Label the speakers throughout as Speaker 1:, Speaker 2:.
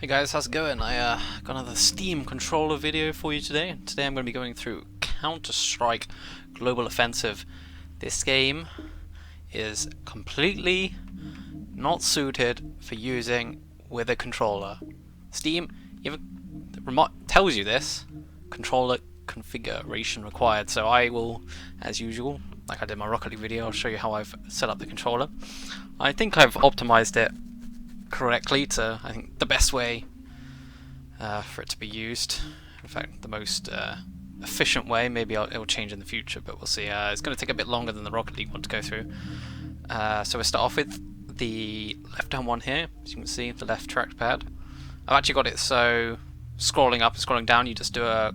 Speaker 1: Hey guys, how's it going? I got another Steam controller video for you today. Today I'm going to be going through Counter-Strike Global Offensive. This game is completely not suited for using with a controller. Steam even tells you this, controller configuration required, so I will, as usual, like I did my Rocket League video, I'll show you how I've set up the controller. I think I've optimized it correctly to, I think, the best way for it to be used. In fact, the most efficient way. Maybe it will change in the future, but we'll see. It's going to take a bit longer than the Rocket League one to go through. So we'll start off with the left-hand one here. As you can see, the left trackpad. I've actually got it so scrolling up and scrolling down, you just do a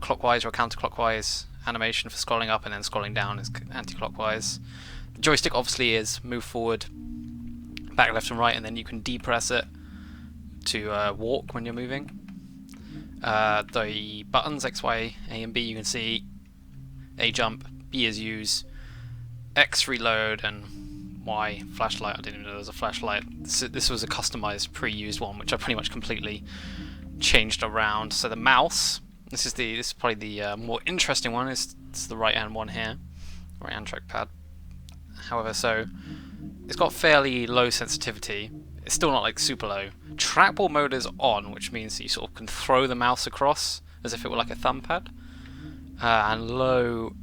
Speaker 1: clockwise or a counterclockwise animation for scrolling up, and then scrolling down is anti-clockwise. The joystick obviously is move forward, back, left and right, and then you can depress it to walk when you're moving. The buttons X, Y, A and B, you can see A jump, B is use, X reload, and Y flashlight. I didn't even know there was a flashlight. This was a customized pre-used one, which I pretty much completely changed around. So the mouse, this is probably the more interesting one. It's the right hand one here, right hand trackpad. However, so it's got fairly low sensitivity. It's still not like super low. Trackball mode is on, which means that you sort of can throw the mouse across as if it were like a thumb pad. And low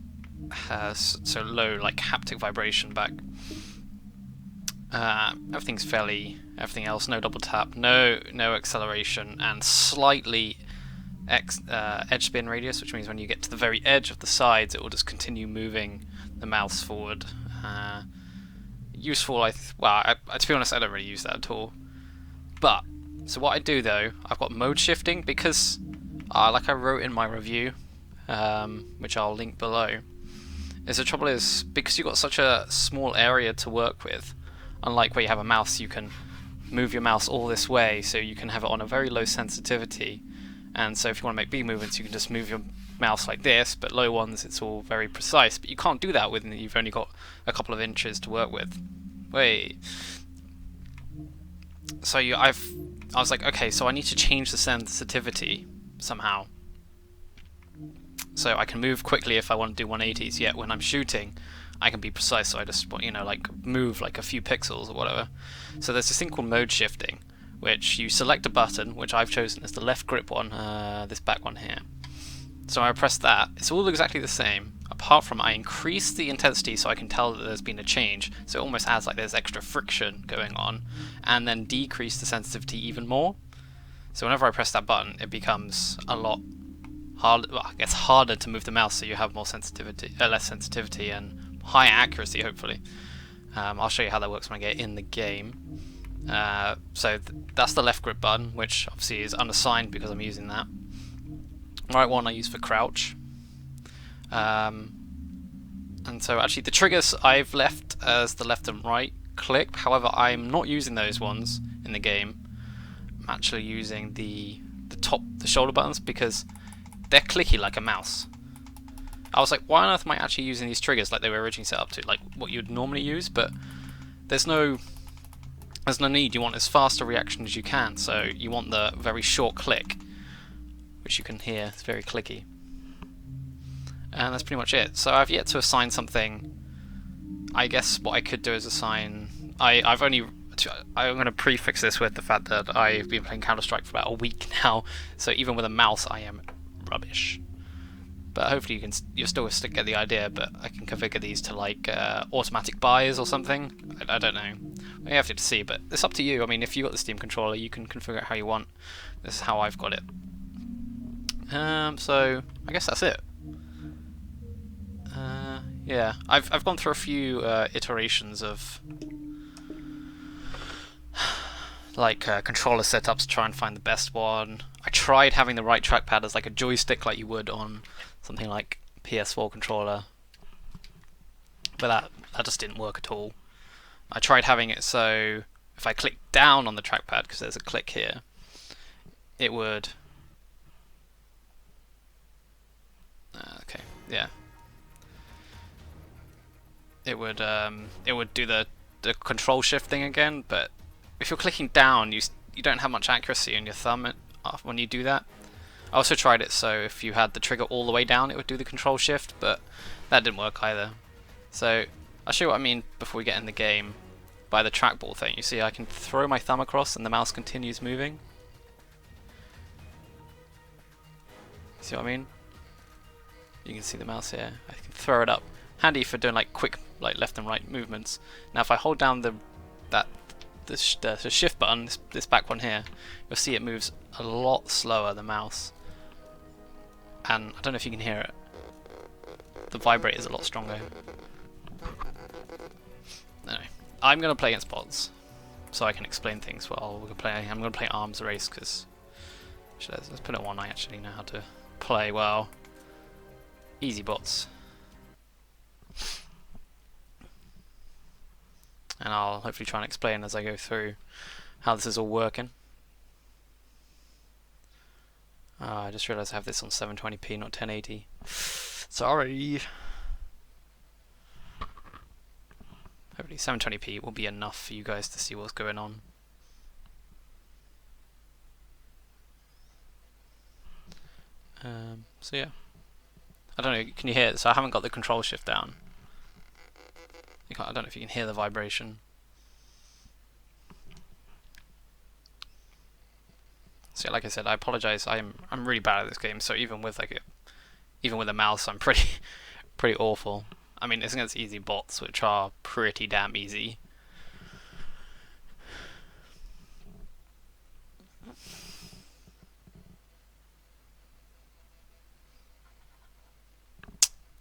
Speaker 1: has low like haptic vibration back. Everything else, no double tap, no acceleration, and slightly edge spin radius, which means when you get to the very edge of the sides, it will just continue moving the mouse forward. Useful, to be honest, I don't really use that at all. But so what I do though, I've got mode shifting because, like I wrote in my review, which I'll link below, is the trouble is because you've got such a small area to work with. Unlike where you have a mouse, you can move your mouse all this way, so you can have it on a very low sensitivity. And so if you want to make big movements, you can just move your mouse like this, but low ones it's all very precise. But you can't do that when you've only got a couple of inches to work with. So I was like, okay, so I need to change the sensitivity somehow, so I can move quickly if I want to do 180s. Yet when I'm shooting, I can be precise. So I just like move like a few pixels or whatever. So there's this thing called mode shifting, which you select a button, which I've chosen as the left grip one, this back one here. So I press that. It's all exactly the same, apart from I increase the intensity so I can tell that there's been a change. So it almost adds like there's extra friction going on, and then decrease the sensitivity even more. So whenever I press that button, it becomes a lot harder. Well, it gets harder to move the mouse, so you have more sensitivity, less sensitivity, and higher accuracy, hopefully. I'll show you how that works when I get in the game. So that's the left grip button, which obviously is unassigned because I'm using that. Right one I use for crouch. And so actually the triggers I've left as the left and right click. However, I'm not using those ones in the game. I'm actually using the shoulder buttons because they're clicky like a mouse. I was like, why on earth am I actually using these triggers like they were originally set up to, like what you'd normally use? But there's no need. You want as fast a reaction as you can, so you want the very short click, which you can hear. It's very clicky. And that's pretty much it. So I've yet to assign something. I guess what I could do is assign... I'm going to prefix this with the fact that I've been playing Counter-Strike for about a week now, so even with a mouse I am rubbish. But hopefully you'll still get the idea, but I can configure these to like automatic buys or something. I don't know. You have to see, but it's up to you. I mean, if you've got the Steam controller, you can configure it how you want. This is how I've got it. So I guess that's it. Yeah, I've gone through a few iterations of like controller setups to try and find the best one. I tried having the right trackpad as like a joystick, like you would on something like PS4 controller, but that just didn't work at all. I tried having it so if I click down on the trackpad, because there's a click here, it would. Okay, yeah. It would do the control shift thing again, but if you're clicking down, you you don't have much accuracy on your thumb when you do that. I also tried it so if you had the trigger all the way down it would do the control shift, but that didn't work either. So I'll show you what I mean before we get in the game by the trackball thing. You see I can throw my thumb across and the mouse continues moving. See what I mean? You can see the mouse here. I can throw it up. Handy for doing like quick like left and right movements. Now if I hold down the shift button, this back one here, you'll see it moves a lot slower, the mouse. And I don't know if you can hear it. The vibrate is a lot stronger. Anyway, I'm going to play against bots, so I can explain things while we're playing. I'm going to play Arms Race, because let's put it on. I actually know how to play well. Easy bots. And I'll hopefully try and explain as I go through how this is all working. I just realised I have this on 720p, not 1080. Sorry. Hopefully 720p will be enough for you guys to see what's going on. So yeah. I don't know, can you hear it? So I haven't got the control shift down. I don't know if you can hear the vibration. So like I said, I apologise. I'm really bad at this game. So even with a mouse, I'm pretty awful. I mean, it's against easy bots, which are pretty damn easy.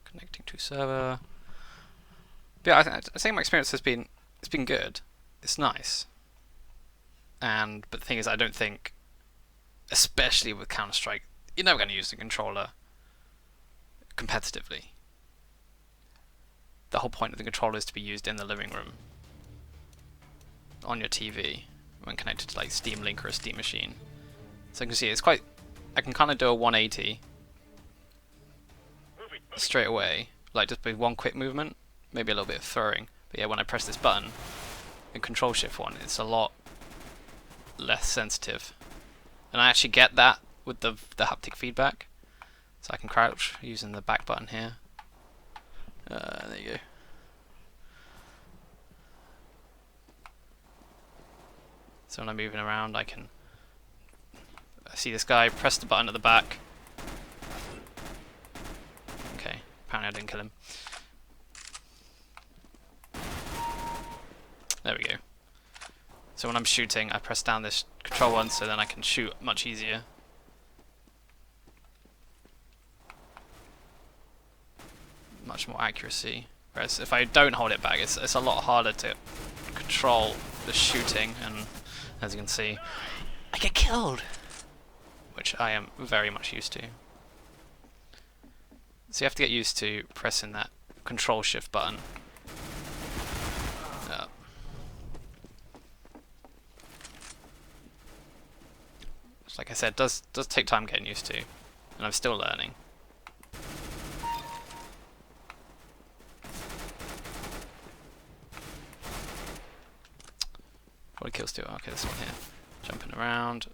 Speaker 1: Connecting to server. But yeah, I think my experience has been good. It's nice. But the thing is, I don't think, especially with Counter-Strike, you're never going to use the controller competitively. The whole point of the controller is to be used in the living room on your TV when connected to like Steam Link or a Steam machine. So you can see it's quite. I can kind of do a 180 straight away, like just with one quick movement. Maybe a little bit of throwing, but yeah, when I press this button, the control shift one, it's a lot less sensitive. And I actually get that with the haptic feedback. So I can crouch using the back button here. There you go. So when I'm moving around, I see this guy, press the button at the back. Okay, apparently I didn't kill him. There we go. So when I'm shooting, I press down this control one, so then I can shoot much easier. Much more accuracy. Whereas if I don't hold it back, it's a lot harder to control the shooting, and as you can see, I get killed, which I am very much used to. So you have to get used to pressing that control shift button. Like I said, does take time getting used to, and I'm still learning. What kills do? Okay, this one here, jumping around.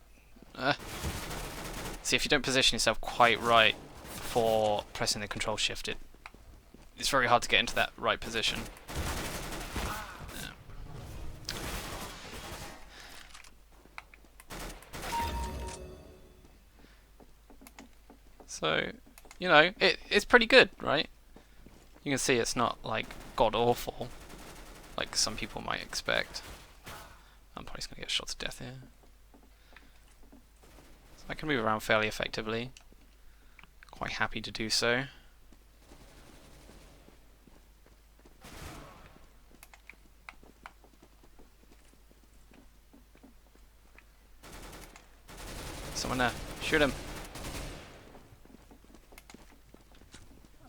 Speaker 1: See, if you don't position yourself quite right for pressing the control shift, it's very hard to get into that right position. So, you know, it's pretty good, right? You can see it's not like god awful, like some people might expect. I'm probably just gonna get shot to death here. So I can move around fairly effectively. Quite happy to do so. Someone there, shoot him.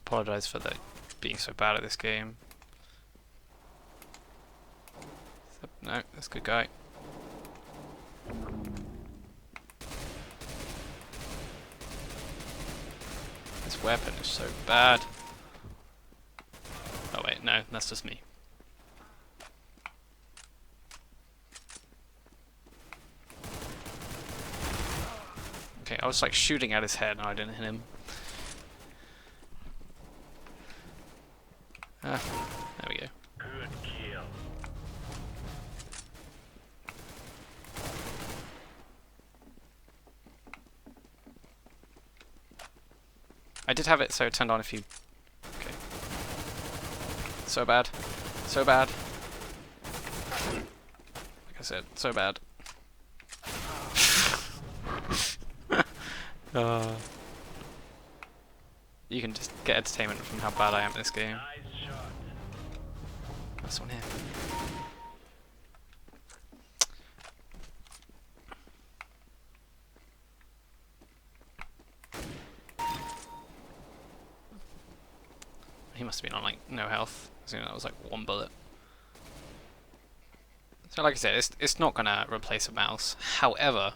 Speaker 1: Apologise for being so bad at this game. No, that's a good guy. This weapon is so bad. Oh wait, no, that's just me. I was like shooting at his head and I didn't hit him. There we go.
Speaker 2: Good kill.
Speaker 1: I did have it so it turned on if you... Okay. So bad. So bad. Like I said, so bad. You can just get entertainment from how bad I am at this game.
Speaker 2: Nice shot.
Speaker 1: That's one here. He must have been on like no health. So that was like one bullet. So like I said, it's not gonna replace a mouse. However,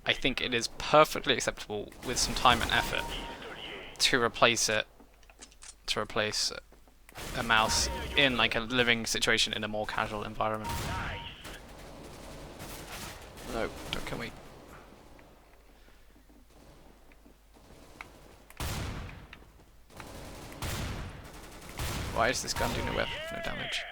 Speaker 1: I think it is perfectly acceptable with some time and effort to replace it, to replace a mouse in like a living situation in a more casual environment. No, don't kill me. Why is this gun doing no damage?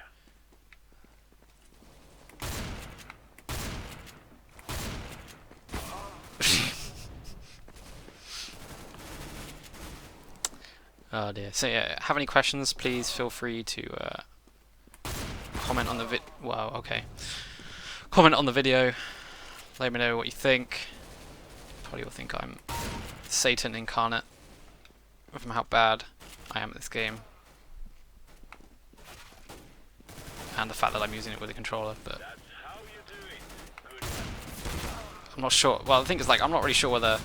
Speaker 1: Oh dear. So yeah, have any questions, please feel free to comment on the wow, okay. Comment on the video. Let me know what you think. Probably will think I'm Satan incarnate from how bad I am at this game. And the fact that I'm using it with a controller, but I'm not sure. Well, the thing is, like, I'm not really sure whether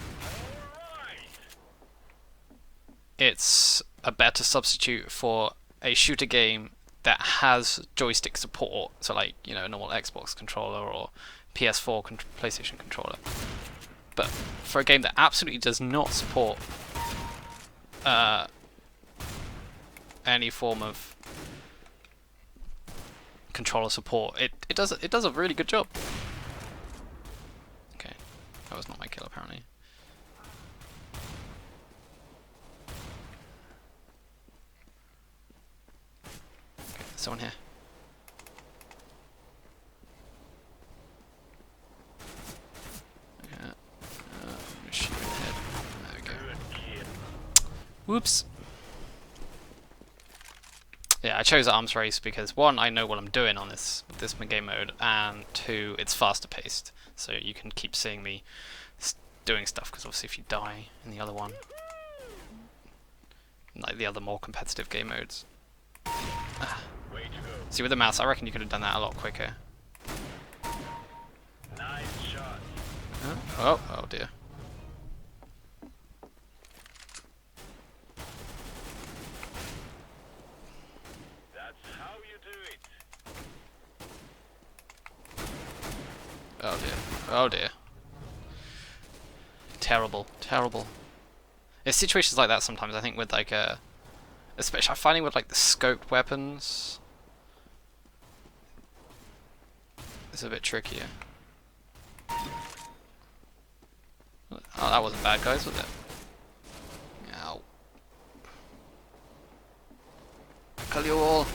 Speaker 1: it's a better substitute for a shooter game that has joystick support, so like, you know, a normal Xbox controller or PS4 PlayStation controller. But for a game that absolutely does not support any form of controller support, it does a really good job. Okay, that was not my kill apparently. Okay, there's someone here. Yeah, shoot him in the head. There we go. Whoops. Yeah, I chose arms race because one, I know what I'm doing on this game mode, and two, it's faster paced, so you can keep seeing me doing stuff. Because obviously, if you die in the other one, like the other more competitive game modes, see with the mouse, I reckon you could have done that a lot quicker.
Speaker 2: Nice shot.
Speaker 1: Oh dear. Oh dear. Oh dear. Terrible. Terrible. It's situations like that sometimes, I think, with like especially I'm finding with like the scoped weapons, it's a bit trickier. Oh, that wasn't bad, guys, was it? Ow. Kill you all.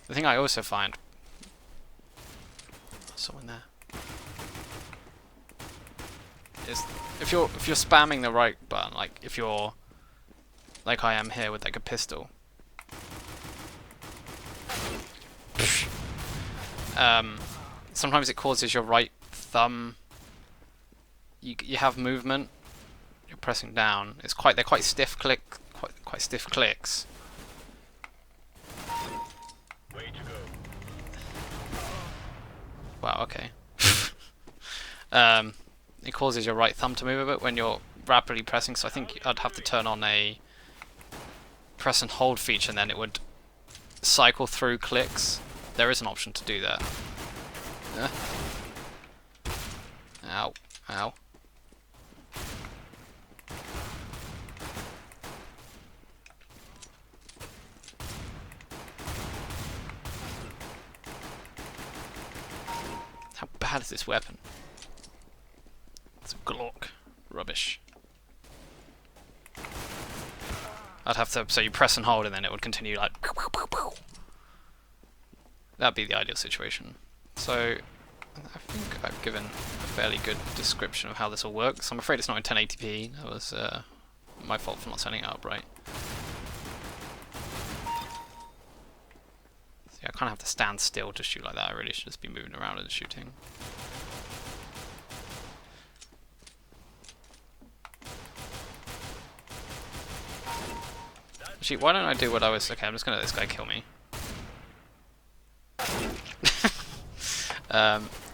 Speaker 1: The thing I also find, someone there, is if you're spamming the right button, like if you're like I am here with like a pistol, sometimes it causes your right thumb. You have movement. You're pressing down. They're quite stiff quite stiff clicks. Wow, okay. It causes your right thumb to move a bit when you're rapidly pressing, so I think I'd have to turn on a press and hold feature and then it would cycle through clicks. There is an option to do that. Ow. Ow. How bad is this weapon? It's a Glock. Rubbish. I'd have to, so you press and hold and then it would continue like... That'd be the ideal situation. So, I think I've given a fairly good description of how this all works. I'm afraid it's not in 1080p. That was my fault for not setting it up right. See, I kind of have to stand still to shoot like that. I really should just be moving around and shooting. Actually, why don't I do what I was... Okay, I'm just gonna let this guy kill me.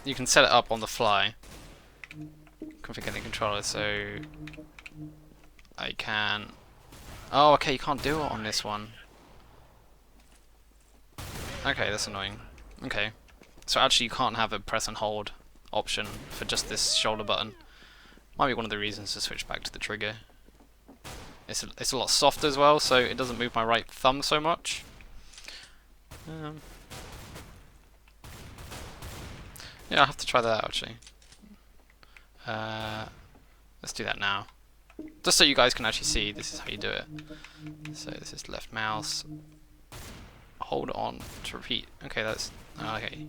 Speaker 1: You can set it up on the fly. Configure the controller so I can... Oh, okay, you can't do it on this one. Okay, that's annoying. Okay. So actually you can't have a press and hold option for just this shoulder button. Might be one of the reasons to switch back to the trigger. It's a lot softer as well, so it doesn't move my right thumb so much. Yeah, I'll have to try that out actually. Let's do that now. Just so you guys can actually see, this is how you do it. So this is left mouse. Hold on to repeat. Okay, that's... Okay.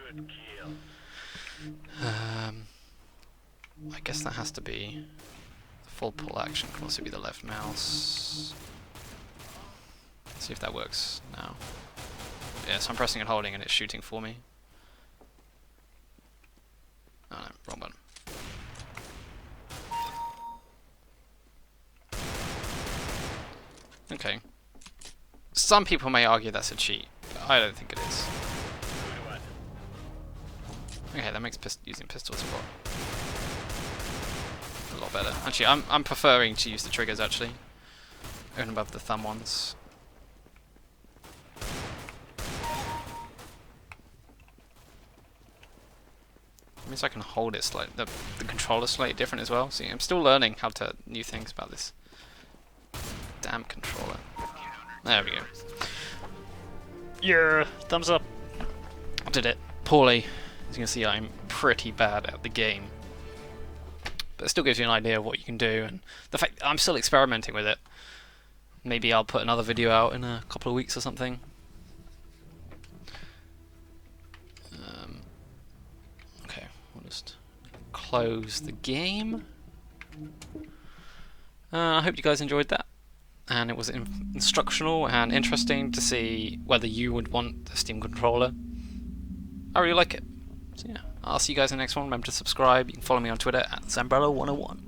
Speaker 2: Good kill.
Speaker 1: I guess that has to be... Full pull action can also be the left mouse. Let's see if that works now. Yeah, so I'm pressing and holding and it's shooting for me. Oh no, wrong button. Okay. Some people may argue that's a cheat, but I don't think it is. Okay, that makes using pistols a lot better. Actually, I'm preferring to use the triggers actually, even above the thumb ones. It means I can hold it slightly. The controller's slightly different as well. See, I'm still learning new things about this damn controller. There we go. Yeah, thumbs up. I did it poorly. As you can see, I'm pretty bad at the game. But it still gives you an idea of what you can do, and the fact I'm still experimenting with it. Maybe I'll put another video out in a couple of weeks or something. Okay, we'll just close the game. I hope you guys enjoyed that, and it was instructional and interesting to see whether you would want the Steam controller. I really like it. So yeah, I'll see you guys in the next one. Remember to subscribe. You can follow me on Twitter at Zambrello101.